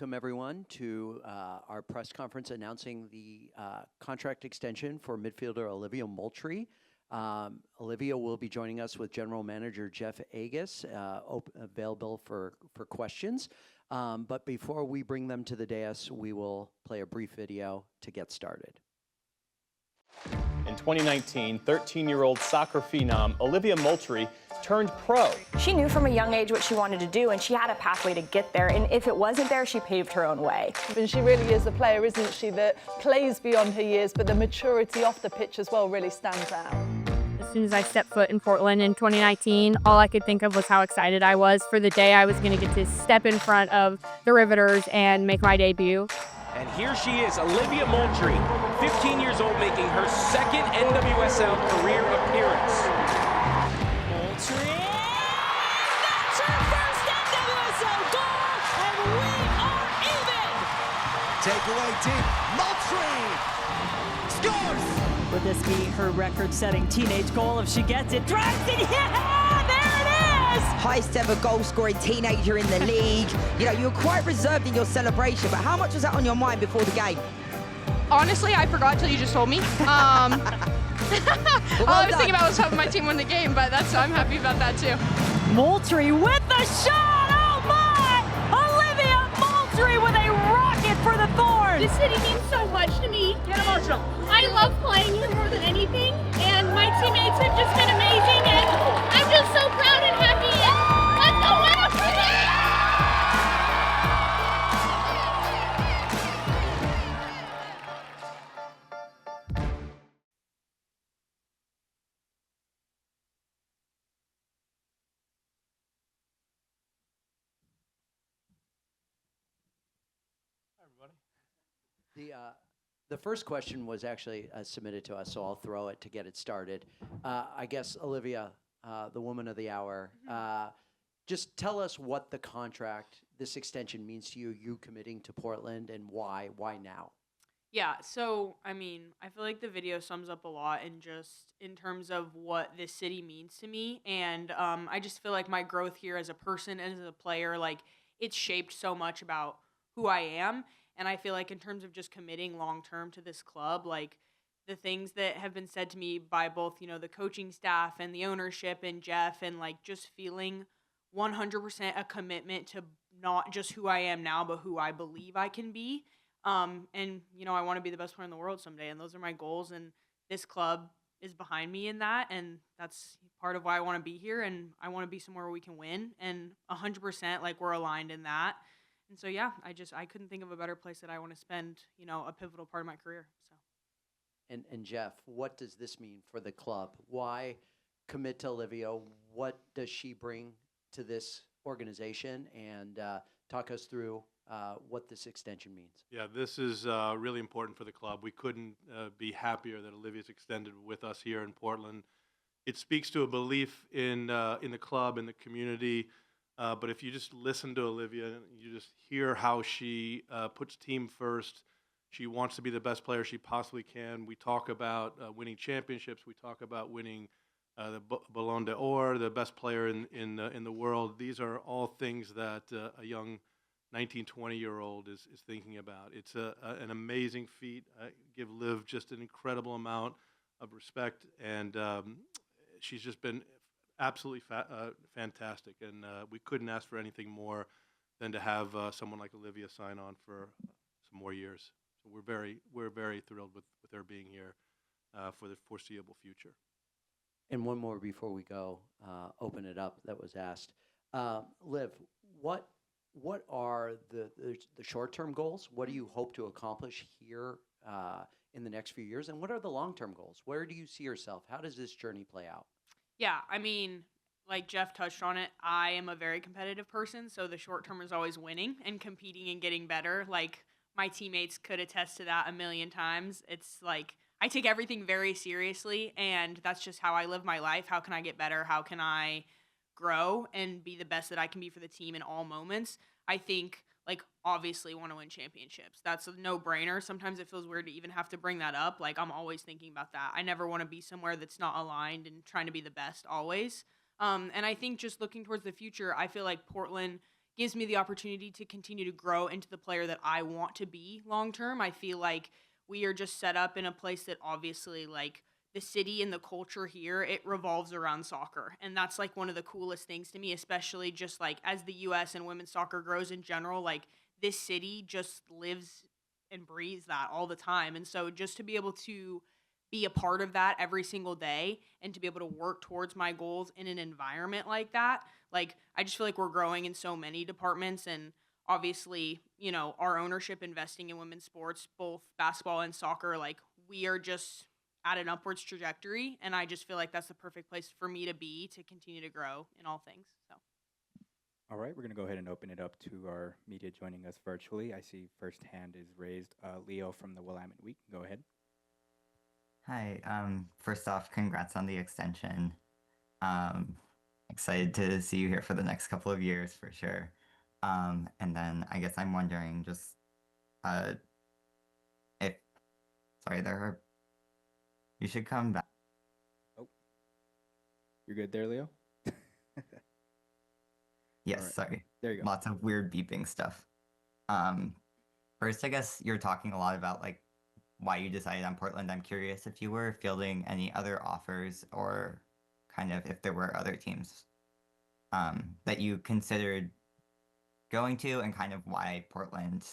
Welcome, everyone, to our press conference announcing the contract extension for midfielder Olivia Moultrie. Olivia will be joining us with General Manager Jeff Agus, available for questions. But before we bring them to the dais, we will play a brief video to get started. In 2019, 13-year-old soccer phenom Olivia Moultrie turned pro. She knew from a young age what she wanted to do, and she had a pathway to get there. And if it wasn't there, she paved her own way. And she really is a player, isn't she, that plays beyond her years, but the maturity off the pitch as well really stands out. As soon as I stepped foot in Portland in 2019, all I could think of was how excited I was for the day I was going to get to step in front of the Riveters and make my debut. And here she is, Olivia Moultrie, 15 years old, making her second NWSL career appearance. Moultrie, that's her first NWSL goal, and we are even. Takeaway deep, Moultrie scores! Would this be her record-setting teenage goal if she gets it? Drives it, yeah, there it is! Highest ever goal-scoring teenager in the league. You know, you were quite reserved in your celebration, but how much was that on your mind before the game? Honestly, I forgot till you just told me. All I was thinking about was having my team win the game, but I'm happy about that too. Moultrie with the shot, oh my! Olivia Moultrie with a rocket for the Thorns! This city means so much to me. Get emotional. I love playing here more than anything, and my teammates have just been amazing, and I'm just so proud and happy. Let's go win it for me! The first question was actually submitted to us, so I'll throw it to get it started. I guess, Olivia, the woman of the hour, just tell us what the contract, this extension means to you, you committing to Portland, and why now? Yeah, so, I mean, I feel like the video sums up a lot in terms of what this city means to me, and I just feel like my growth here as a person and as a player, like, it's shaped so much about who I am. And I feel like in terms of just committing long-term to this club, like the things that have been said to me by both, the coaching staff and the ownership and Jeff, and like just feeling 100% a commitment to not just who I am now, but who I believe I can be. And, I want to be the best player in the world someday. And those are my goals. And this club is behind me in that. And that's part of why I want to be here. And I want to be somewhere where we can win. And 100% like we're aligned in that. And so, yeah, I couldn't think of a better place that I want to spend, a pivotal part of my career. So. And Jeff, what does this mean for the club? Why commit to Olivia? What does she bring to this organization? And talk us through what this extension means. Yeah, this is really important for the club. We couldn't be happier that Olivia's extended with us here in Portland. It speaks to a belief in the club, in the community. But if you just listen to Olivia, you just hear how she puts team first. She wants to be the best player she possibly can. We talk about winning championships. We talk about winning the Ballon d'Or, the best player in the world. These are all things that a young 19, 20-year-old is thinking about. It's an amazing feat. I give Liv just an incredible amount of respect, and she's just been absolutely fantastic, and we couldn't ask for anything more than to have someone like Olivia sign on for some more years. So we're very thrilled with her being here for the foreseeable future. And one more before we go, open it up. That was asked. Liv, what are the short-term goals? What do you hope to accomplish here in the next few years, and what are the long-term goals? Where do you see yourself? How does this journey play out? Yeah, I mean, like Jeff touched on it, I am a very competitive person, so the short term is always winning and competing and getting better. Like, my teammates could attest to that a million times. It's like, I take everything very seriously, and that's just how I live my life. How can I get better? How can I grow and be the best that I can be for the team in all moments? I think, like, obviously want to win championships. That's a no-brainer. Sometimes it feels weird to even have to bring that up. Like, I'm always thinking about that. I never want to be somewhere that's not aligned and trying to be the best always. And I think just looking towards the future, I feel like Portland gives me the opportunity to continue to grow into the player that I want to be long term. I feel like we are just set up in a place that obviously, like, the city and the culture here, it revolves around soccer. And that's like one of the coolest things to me, especially just like as the US and women's soccer grows in general, like this city just lives and breathes that all the time. And so just to be able to be a part of that every single day and to be able to work towards my goals in an environment like that, like I just feel like we're growing in so many departments. And obviously, you know, our ownership investing in women's sports, both basketball and soccer, like we are just at an upwards trajectory, and I just feel like that's the perfect place for me to be to continue to grow in all things. So All right, we're going to go ahead and open it up to our media joining us virtually. I see first hand is raised. Leo from the Willamette Week, go ahead. Hi. First off, congrats on the extension. Excited to see you here for the next couple of years for sure. And then I guess I'm wondering just if, sorry, you should come back. Oh, you're good there, Leo? Yes, right. sorry. There you go. Lots of weird beeping stuff. First, I guess you're talking a lot about like why you decided on Portland. I'm curious if you were fielding any other offers or kind of if there were other teams that you considered going to and kind of why Portland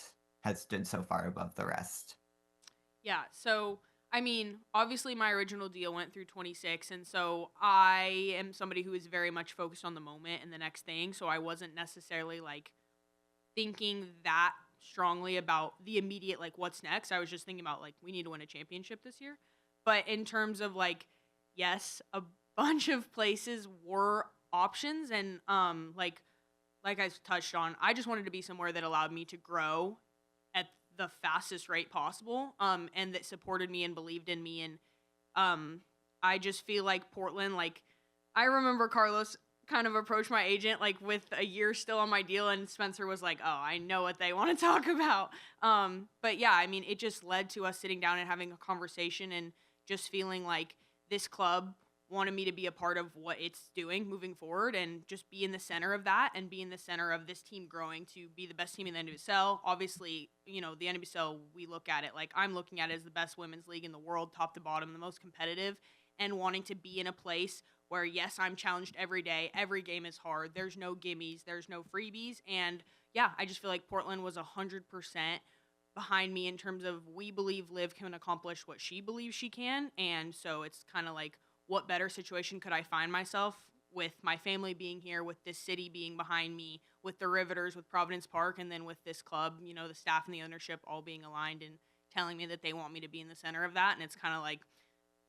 has stood so far above the rest. yeah, so I mean, obviously my original deal went through 26, and so I am somebody who is very much focused on the moment and the next thing, so I wasn't necessarily like thinking that strongly about the immediate like what's next. I was just thinking about like we need to win a championship this year. But in terms of like, yes, a bunch of places were options, and like I touched on, I just wanted to be somewhere that allowed me to grow at the fastest rate possible, and that supported me and believed in me. And I just feel like Portland, like I remember Carlos kind of approached my agent like with a year still on my deal, and Spencer was like, oh, I know what they want to talk about. But yeah, I mean, it just led to us sitting down and having a conversation and just feeling like this club wanted me to be a part of what it's doing moving forward and just be in the center of that and be in the center of this team growing to be the best team in the NWSL. Obviously, you know, the NWSL, we look at it like I'm looking at it as the best women's league in the world, top to bottom, the most competitive, and wanting to be in a place where, yes, I'm challenged every day. Every game is hard. There's no gimmies. There's no freebies. And yeah, I just feel like Portland was 100% behind me in terms of we believe Liv can accomplish what she believes she can. And so it's kind of like, what better situation could I find myself with my family being here, with this city being behind me, with the Riveters, with Providence Park, and then with this club, you know, the staff and the ownership all being aligned and telling me that they want me to be in the center of that. And it's kind of like,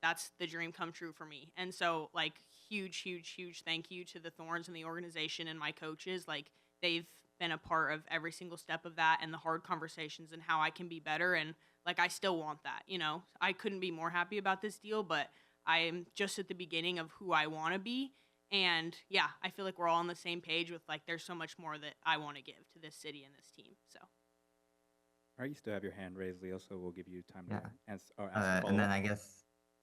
that's the dream come true for me. And so like huge, huge, huge thank you to the Thorns and the organization and my coaches. Like they've been a part of every single step of that and the hard conversations and how I can be better. And like, I still want that, you know, I couldn't be more happy about this deal, but I'm just at the beginning of who I want to be. And yeah, I feel like we're all on the same page with like, there's so much more that I want to give to this city and this team. So. All right, you still have your hand raised, Leo, so we'll give you time to ask And then I guess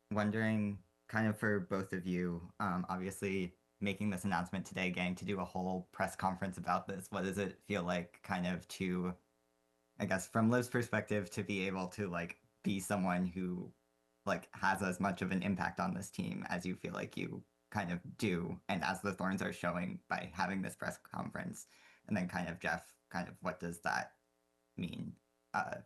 wondering kind of for both of you, obviously making this announcement today, getting to do a whole press conference about this, what does it feel like kind of to, I guess from Liv's perspective, to be able to like be someone who like has as much of an impact on this team as you feel like you kind of do, and as the Thorns are showing by having this press conference, and then kind of Jeff, kind of what does that mean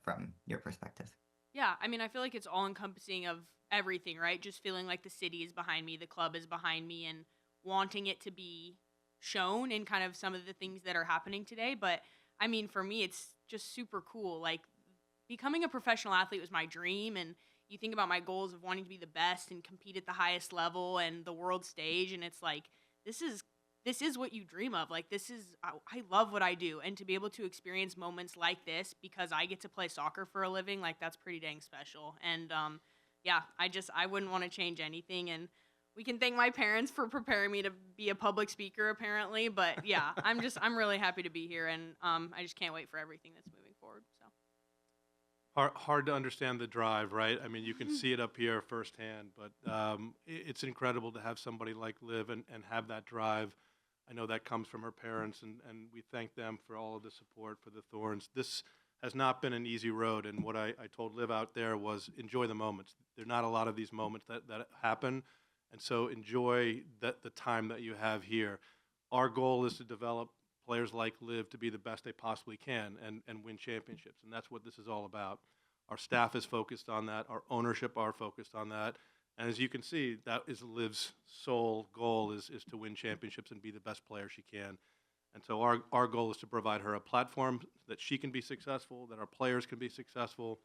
from your perspective? Yeah, I mean, I feel like it's all encompassing of everything, right? Just feeling like the city is behind me, the club is behind me, and wanting it to be shown in kind of some of the things that are happening today. But I mean, for me, it's just super cool. Like becoming a professional athlete was my dream, and you think about my goals of wanting to be the best and compete at the highest level and the world stage, and it's like this is what you dream of. Like I love what I do, and to be able to experience moments like this because I get to play soccer for a living, like that's pretty dang special. And yeah, I wouldn't want to change anything. And we can thank my parents for preparing me to be a public speaker apparently, but yeah, I'm really happy to be here, and I just can't wait for everything that's moving forward. So hard to understand the drive, right? I mean, you can see it up here firsthand, but it's incredible to have somebody like Liv and have that drive. I know that comes from her parents, and we thank them for all of the support for the Thorns. This has not been an easy road, and what I told Liv out there was enjoy the moments. There are not a lot of these moments that happen, and so enjoy the time that you have here. Our goal is to develop players like Liv to be the best they possibly can and win championships, and that's what this is all about. Our staff is focused on that. Our ownership are focused on that. And as you can see, that is Liv's sole goal is to win championships and be the best player she can. And so our goal is to provide her a platform that she can be successful, that our players can be successful,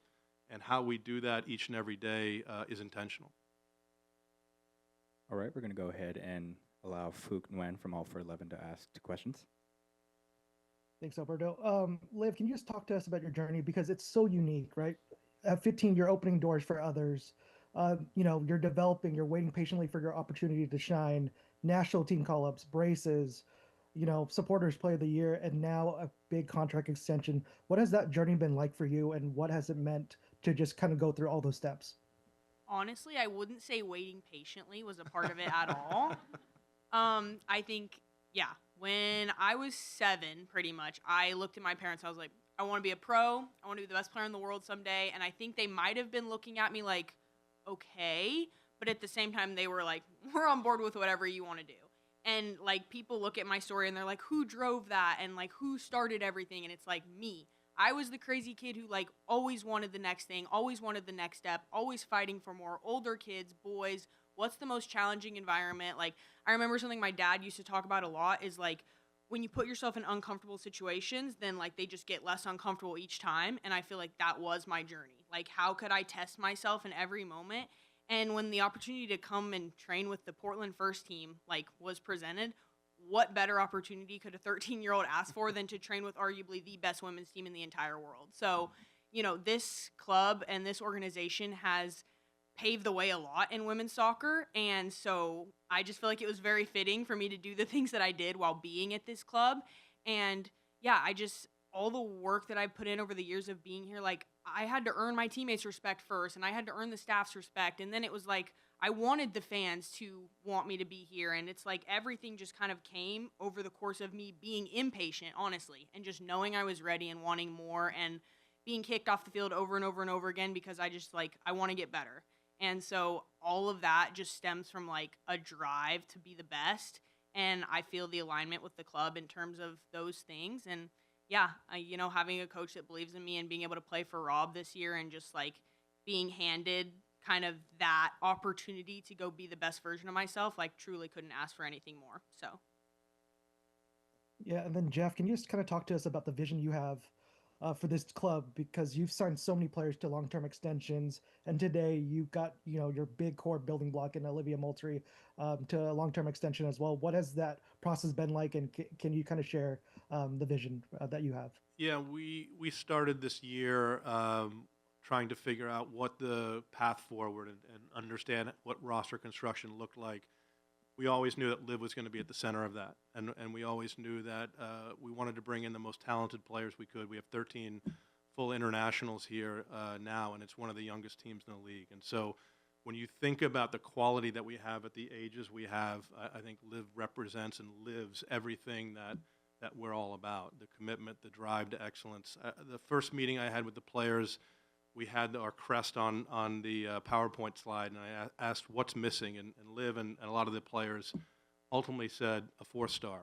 and how we do that each and every day is intentional. All right, we're going to go ahead and allow Fook Nguyen from All for 11 to ask 2 questions. Thanks, Alberto. Liv, can you just talk to us about your journey? Because it's so unique, right? At 15, you're opening doors for others. You're developing, you're waiting patiently for your opportunity to shine, national team call-ups, braces, supporters player of the year, and now a big contract extension. What has that journey been like for you, and what has it meant to just kind of go through all those steps? Honestly, I wouldn't say waiting patiently was a part of it at all. I think, when I was 7, pretty much, I looked at my parents. I was like, I want to be a pro. I want to be the best player in the world someday. And I think they might have been looking at me like, okay. But at the same time, they were like, we're on board with whatever you want to do. And, like, people look at my story and they're like, who drove that? And, like, who started everything? And it's like, me. I was the crazy kid who, like, always wanted the next thing, always wanted the next step, always fighting for more. Older kids, boys, what's the most challenging environment? Like, I remember something my dad used to talk about a lot is, like, when you put yourself in uncomfortable situations, then, like, they just get less uncomfortable each time. And I feel like that was my journey. Like, how could I test myself in every moment? And when the opportunity to come and train with the Portland first team, like, was presented, what better opportunity could a 13-year-old ask for than to train with arguably the best women's team in the entire world? So, this club and this organization has paved the way a lot in women's soccer. And so I just feel like it was very fitting for me to do the things that I did while being at this club. And all the work that I've put in over the years of being here, like, I had to earn my teammates' respect first, and I had to earn the staff's respect. And then it was like, I wanted the fans to want me to be here. And it's like everything just kind of came over the course of me being impatient, honestly, and just knowing I was ready and wanting more and being kicked off the field over and over and over again because I want to get better. And so all of that just stems from, like, a drive to be the best. And I feel the alignment with the club in terms of those things. And having a coach that believes in me and being able to play for Rob this year and just, like, being handed kind of that opportunity to go be the best version of myself, like, truly couldn't ask for anything more. So. Yeah, and then Jeff, can you just kind of talk to us about the vision you have for this club? Because you've signed so many players to long-term extensions, and today you've got your big core building block in Olivia Moultrie to a long-term extension as well. What has that process been like, and can you kind of share the vision that you have? Yeah, we started this year trying to figure out what the path forward and understand what roster construction looked like. We always knew that Liv was going to be at the center of that, and we always knew that we wanted to bring in the most talented players we could. We have 13 full internationals here now, and it's one of the youngest teams in the league. And so when you think about the quality that we have at the ages we have, I think Liv represents and lives everything that we're all about, the commitment, the drive to excellence. The first meeting I had with the players, we had our crest on the PowerPoint slide, and I asked what's missing, and Liv and a lot of the players ultimately said a 4-star.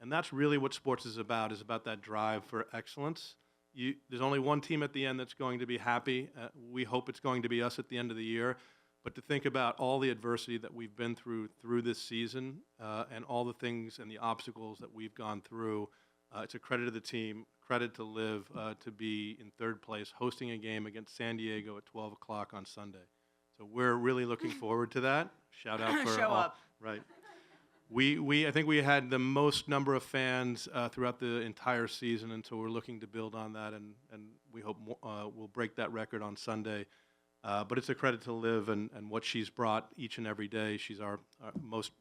And that's really what sports is about that drive for excellence. There's only one team at the end that's going to be happy. We hope it's going to be us at the end of the year. But to think about all the adversity that we've been through this season and all the things and the obstacles that we've gone through, it's a credit to the team, credit to Liv to be in 3rd place, hosting a game against San Diego at 12 o'clock on Sunday. So we're really looking forward to that. Shout out for Show up. Right. I think we had the most number of fans throughout the entire season, and so we're looking to build on that, and we hope we'll break that record on Sunday. But it's a credit to Liv and what she's brought each and every day. She's our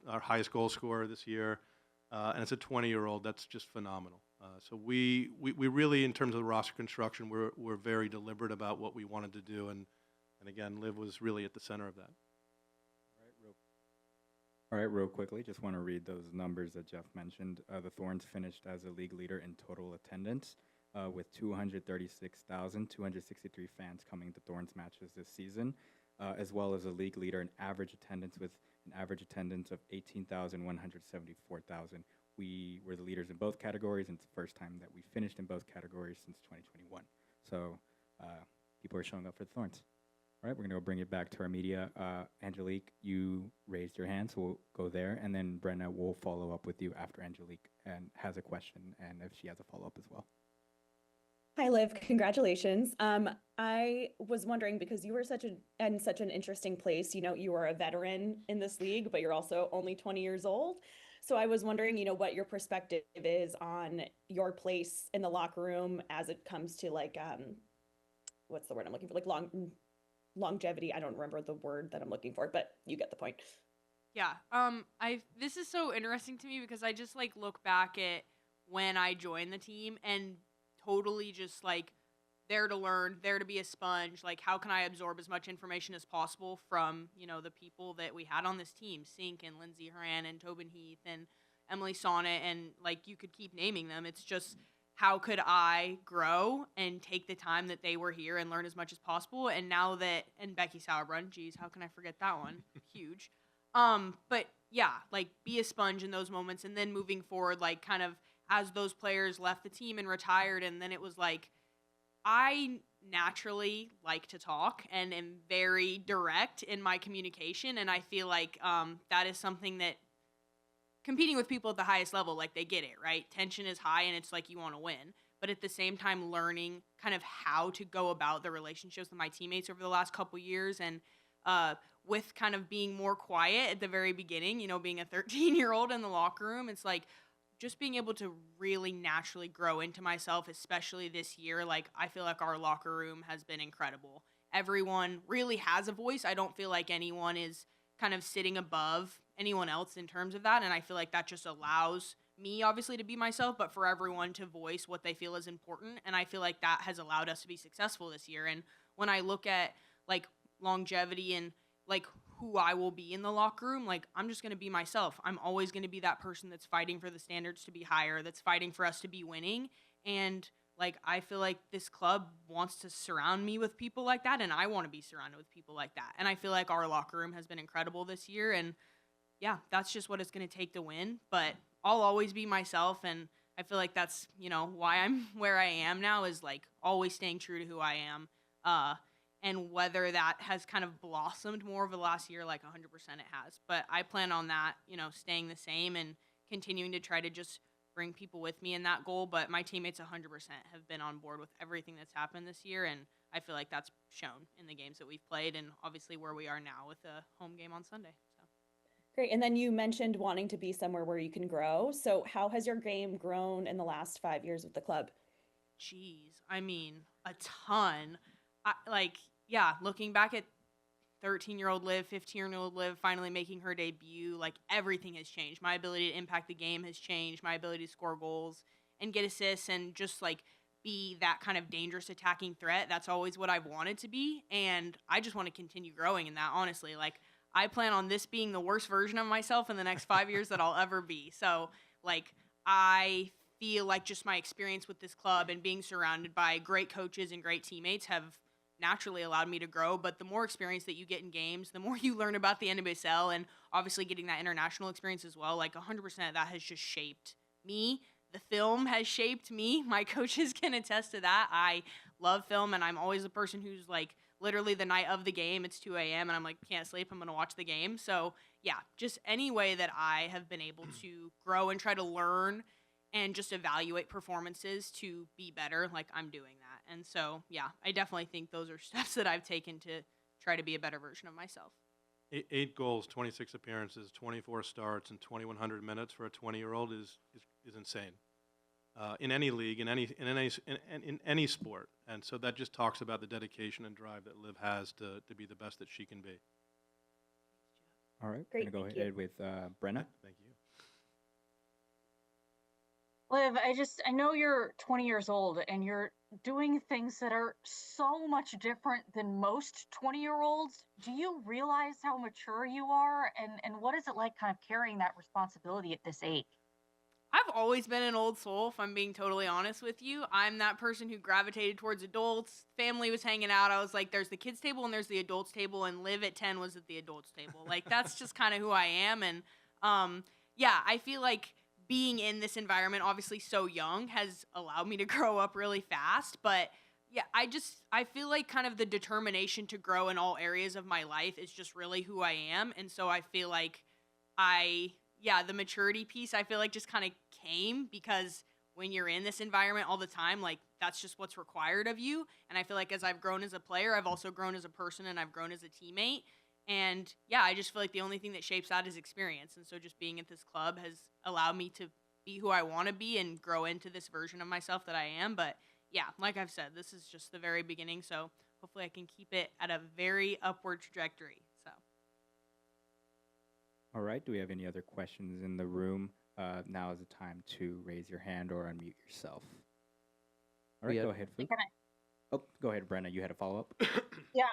highest goal scorer this year, and it's a 20-year-old. That's just phenomenal. So we really, in terms of the roster construction, we're very deliberate about what we wanted to do, and again, Liv was really at the center of that. All right, real quickly, just want to read those numbers that Jeff mentioned. The Thorns finished as a league leader in total attendance with 236,263 fans coming to Thorns matches this season, as well as a league leader in average attendance with an average attendance of 18,174,000. We were the leaders in both categories, and it's the first time that we finished in both categories since 2021. So people are showing up for the Thorns. All right, we're going to bring it back to our media. Angelique, you raised your hand, so we'll go there. And then Brenna will follow up with you after Angelique and has a question and if she has a follow-up as well. Hi, Liv. Congratulations. I was wondering, because you were in such an interesting place, you are a veteran in this league, but you're also only 20 years old. So I was wondering, what your perspective is on your place in the locker room as it comes to what's the word I'm looking for? Longevity. I don't remember the word that I'm looking for, but you get the point. Yeah. This is so interesting to me because I just look back at when I joined the team and totally just there to learn, there to be a sponge. How can I absorb as much information as possible from, the people that we had on this team, Sink and Lindsay Horan and Tobin Heath and Emily Sonnet, and you could keep naming them. It's just, how could I grow and take the time that they were here and learn as much as possible? And now that, and Becky Sauerbrunn, geez, how can I forget that one? Huge. But yeah, be a sponge in those moments. And then moving forward, kind of as those players left the team and retired, and then it was I naturally like to talk and am very direct in my communication. And I feel that is something that competing with people at the highest level, they get it, right? Tension is high and it's you want to win. But at the same time, learning kind of how to go about the relationships with my teammates over the last couple years, and with kind of being more quiet at the very beginning, being a 13-year-old in the locker room, it's just being able to really naturally grow into myself, especially this year. I feel our locker room has been incredible. Everyone really has a voice. I don't feel like anyone is kind of sitting above anyone else in terms of that, and I feel that just allows me obviously to be myself, but for everyone to voice what they feel is important, and I feel that has allowed us to be successful this year. And when I look at longevity and who I will be in the locker room, I'm just going to be myself. I'm always going to be that person that's fighting for the standards to be higher, that's fighting for us to be winning, and I feel this club wants to surround me with people like that, and I want to be surrounded with people like that. And I feel our locker room has been incredible this year, and yeah, that's just what it's going to take to win. But I'll always be myself, and I feel that's, why I'm where I am now, is always staying true to who I am. And whether that has kind of blossomed more over the last year, 100% it has. But I plan on that, staying the same and continuing to try to just bring people with me in that goal. But my teammates 100% have been on board with everything that's happened this year, and I feel that's shown in the games that we've played, and obviously where we are now with a home game on Sunday. So. Great. And then you mentioned wanting to be somewhere where you can grow. So how has your game grown in the last 5 years with the club? Jeez, I mean, a ton. Looking back at 13-year-old Liv, 15-year-old Liv finally making her debut, everything has changed. My ability to impact the game has changed. My ability to score goals and get assists and just be that kind of dangerous attacking threat. That's always what I've wanted to be, and I just want to continue growing in that, honestly. I plan on this being the worst version of myself in the next 5 years that I'll ever be. So, I feel just my experience with this club and being surrounded by great coaches and great teammates have naturally allowed me to grow. But the more experience that you get in games, the more you learn about the NWSL, and obviously getting that international experience as well, 100% of that has just shaped me. The film has shaped me. My coaches can attest to that. I love film, and I'm always the person who's literally the night of the game, it's 2 a.m. and I'm can't sleep, I'm going to watch the game. So yeah, just any way that I have been able to grow and try to learn and just evaluate performances to be better, I'm doing that. And so, yeah, I definitely think those are steps that I've taken to try to be a better version of myself. 8 goals, 26 appearances, 24 starts, and 2,100 minutes for a 20-year-old is insane. In any league, in any sport, and so that just talks about the dedication and drive that Liv has to be the best that she can be. All right, Great, we're gonna go ahead with Brenna. Thank you. Liv, I know you're 20 years old and you're doing things that are so much different than most 20-year-olds. Do you realize how mature you are? And what is it like kind of carrying that responsibility at this age? I've always been an old soul, if I'm being totally honest with you. I'm that person who gravitated towards adults. Family was hanging out. I was like, there's the kids' table and there's the adults' table, and Liv at 10 was at the adults' table. Like, that's just kind of who I am. And yeah, I feel like being in this environment, obviously so young, has allowed me to grow up really fast. But yeah, I feel like kind of the determination to grow in all areas of my life is just really who I am. And so I feel like the maturity piece, I feel like just kind of came because when you're in this environment all the time, like that's just what's required of you. And I feel like as I've grown as a player, I've also grown as a person and I've grown as a teammate. And yeah, I just feel like the only thing that shapes that is experience. And so just being at this club has allowed me to be who I want to be and grow into this version of myself that I am. But yeah, like I've said, this is just the very beginning. So hopefully I can keep it at a very upward trajectory. So. All right. Do we have any other questions in the room? Now is the time to raise your hand or unmute yourself. All right, go ahead, Fu. Oh, go ahead, Brenna. You had a follow-up? Yeah,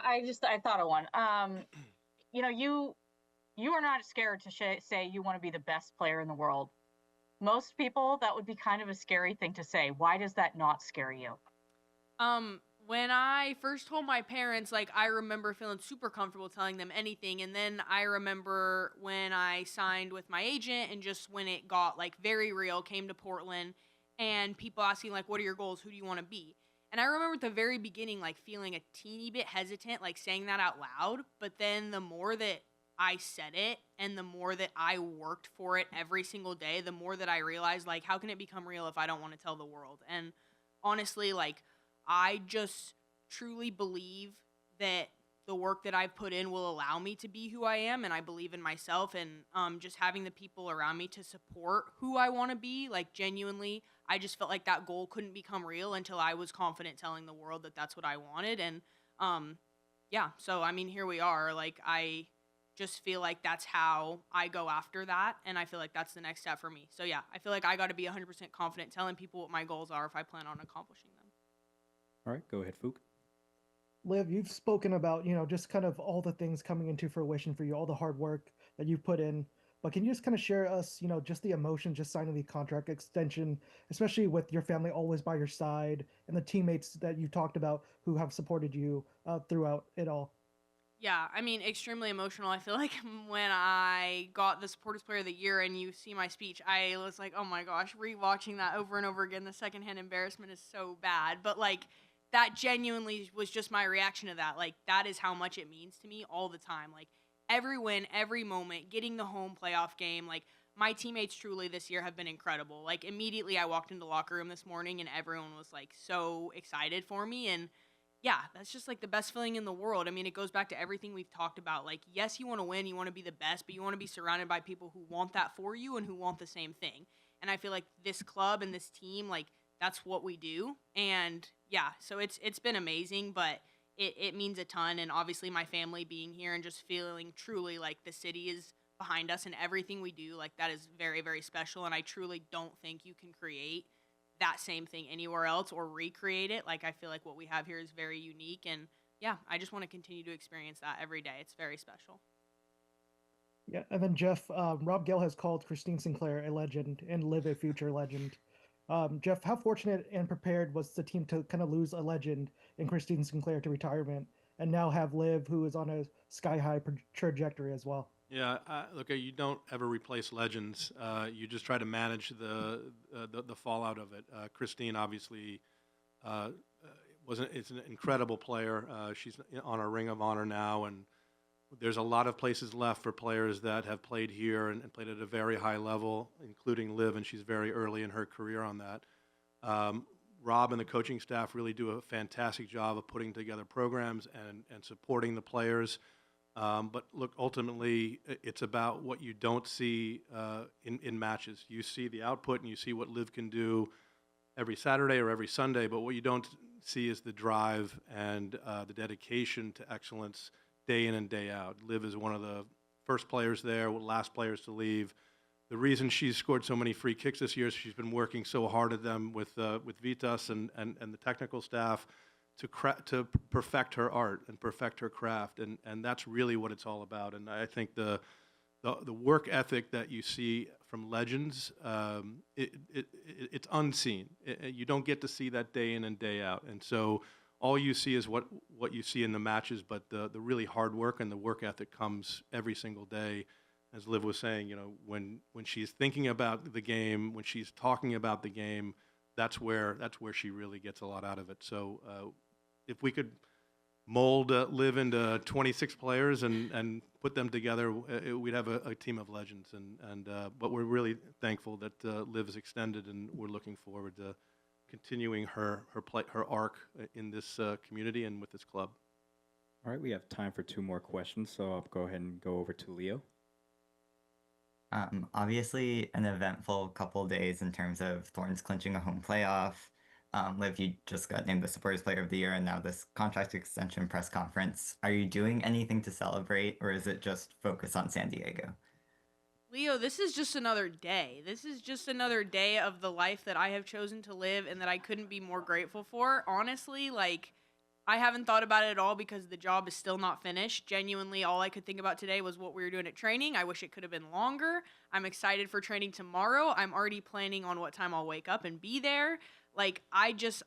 I thought of one. You know, you are not scared to say you want to be the best player in the world. Most people, that would be kind of a scary thing to say. Why does that not scare you? When I first told my parents, like, I remember feeling super comfortable telling them anything. And then I remember when I signed with my agent and just when it got, like, very real, came to Portland, and people asking, like, what are your goals? Who do you want to be? And I remember at the very beginning, like, feeling a teeny bit hesitant, like, saying that out loud. But then the more that I said it and the more that I worked for it every single day, the more that I realized, like, how can it become real if I don't want to tell the world? And honestly, like, I just truly believe that the work that I've put in will allow me to be who I am, and I believe in myself, and just having the people around me to support who I want to be, like, genuinely, I just felt like that goal couldn't become real until I was confident telling the world that that's what I wanted. And yeah, so I mean, here we are. Like, I just feel like that's how I go after that, and I feel like that's the next step for me. So yeah, I feel like I got to be 100% confident telling people what my goals are if I plan on accomplishing them. All right, go ahead, Fook. Liv, you've spoken about, just kind of all the things coming into fruition for you, all the hard work that you've put in. But can you just kind of share us, just the emotion, just signing the contract extension, especially with your family always by your side and the teammates that you talked about who have supported you throughout it all? Yeah, I mean, extremely emotional. I feel like when I got the Supporters Player of the Year and you see my speech, I was like, oh my gosh, rewatching that over and over again, the secondhand embarrassment is so bad. But like, that genuinely was just my reaction to that. Like, that is how much it means to me all the time. Like, every win, every moment, getting the home playoff game. Like, my teammates truly this year have been incredible. Like, immediately I walked into the locker room this morning and everyone was like so excited for me. And yeah, that's just like the best feeling in the world. I mean, it goes back to everything we've talked about. Like, yes, you want to win, you want to be the best, but you want to be surrounded by people who want that for you and who want the same thing. And I feel like this club and this team, like, that's what we do. And yeah, so it's been amazing, but it means a ton. And obviously my family being here and just feeling truly like the city is behind us and everything we do, like, that is very, very special. And I truly don't think you can create that same thing anywhere else or recreate it. Like, I feel like what we have here is very unique. And yeah, I just want to continue to experience that every day. It's very special. Yeah, and then Jeff, Rob Gale has called Christine Sinclair a legend and Liv a future legend. Jeff, how fortunate and prepared was the team to kind of lose a legend in Christine Sinclair to retirement and now have Liv, who is on a sky-high trajectory as well? Yeah, look, you don't ever replace legends. You just try to manage the fallout of it. Christine obviously is an incredible player. She's on our Ring of Honor now, and there's a lot of places left for players that have played here and played at a very high level, including Liv, and she's very early in her career on that. Rob and the coaching staff really do a fantastic job of putting together programs and supporting the players. But look, ultimately, it's about what you don't see in matches. You see the output and you see what Liv can do every Saturday or every Sunday, but what you don't see is the drive and the dedication to excellence day in and day out. Liv is one of the first players there, last players to leave. the reason she's scored so many free kicks this year is she's been working so hard at them with Vitas and the technical staff to perfect her art and perfect her craft, and that's really what it's all about. And I think the work ethic that you see from legends, it's unseen. You don't get to see that day in and day out, and so all you see is what you see in the matches. But the really hard work and the work ethic comes every single day. As Liv was saying, you know, when she's thinking about the game, when she's talking about the game, that's where she really gets a lot out of it. So if we could mold Liv into 26 players and put them together, we'd have a team of legends. But we're really thankful that Liv is extended, and we're looking forward to continuing her arc in this community and with this club. All right, we have time for 2 more questions, so I'll go ahead and go over to Leo. Obviously, an eventful couple days in terms of Thorns clinching a home playoff. Liv, you just got named the Supporters Player of the Year, and now this contract extension press conference. Are you doing anything to celebrate, or is it just focus on San Diego? Leo, this is just another day. This is just another day of the life that I have chosen to live and that I couldn't be more grateful for. Honestly, like, I haven't thought about it at all because the job is still not finished. Genuinely, all I could think about today was what we were doing at training. I wish it could have been longer. I'm excited for training tomorrow. I'm already planning on what time I'll wake up and be there. Like, I'm just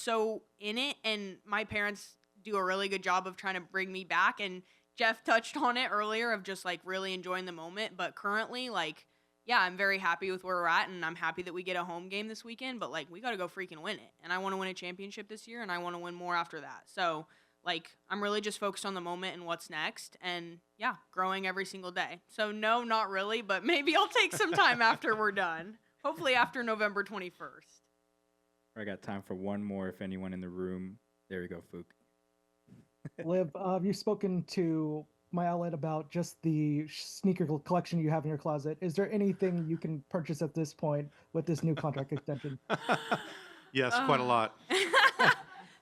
so in it, and my parents do a really good job of trying to bring me back, and Jeff touched on it earlier of just, like, really enjoying the moment. But currently, like, yeah, I'm very happy with where we're at, and I'm happy that we get a home game this weekend, but, like, we got to go freaking win it. And I want to win a championship this year, and I want to win more after that. So, like, I'm really just focused on the moment and what's next, and, yeah, growing every single day. So, no, not really, but maybe I'll take some time after we're done. Hopefully after November 21st. I got time for 1 more if anyone in the room. There we go, Fook. Liv, you've spoken to my outlet about just the sneaker collection you have in your closet. Is there anything you can purchase at this point with this new contract extension? Yes, quite a lot.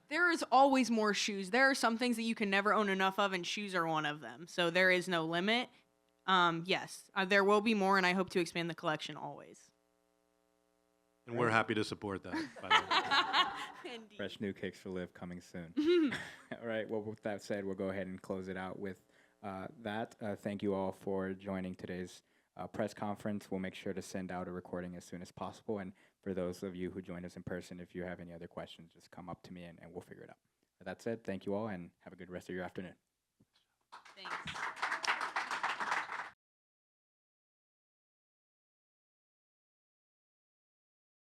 There is always more shoes. There are some things that you can never own enough of, and shoes are one of them. So there is no limit. Yes, there will be more, and I hope to expand the collection always. And we're happy to support that, by the way. Fresh new kicks for Liv coming soon. All right, well, with that said, we'll go ahead and close it out with that. Thank you all for joining today's press conference. We'll make sure to send out a recording as soon as possible. And for those of you who joined us in person, if you have any other questions, just come up to me and we'll figure it out. That said, thank you all, and have a good rest of your afternoon.